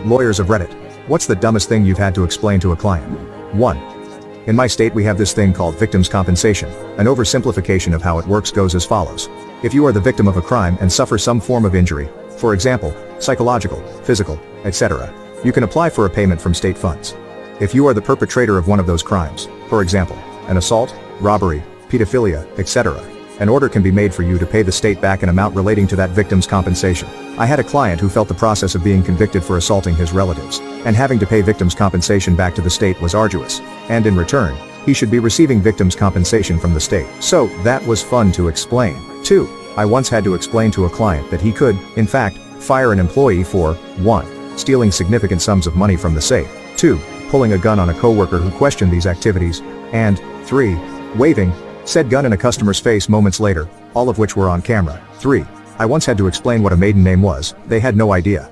Lawyers of Reddit. What's the dumbest thing you've had to explain to a client? 1. In my state we have this thing called victim's compensation. An oversimplification of how it works goes as follows. If you are the victim of a crime and suffer some form of injury, for example, psychological, physical, etc., you can apply for a payment from state funds. If you are the perpetrator of one of those crimes, for example, an assault, robbery, pedophilia, etc., an order can be made for you to pay the state back an amount relating to that victim's compensation. I had a client who felt the process of being convicted for assaulting his relatives, and having to pay victim's compensation back to the state was arduous, and in return, he should be receiving victim's compensation from the state. So, that was fun to explain. 2. I once had to explain to a client that he could, in fact, fire an employee for 1. Stealing significant sums of money from the safe, 2. Pulling a gun on a coworker who questioned these activities, and 3. Waving said gun in a customer's face moments later, all of which were on camera. 3. I once had to explain what a maiden name was. They had no idea.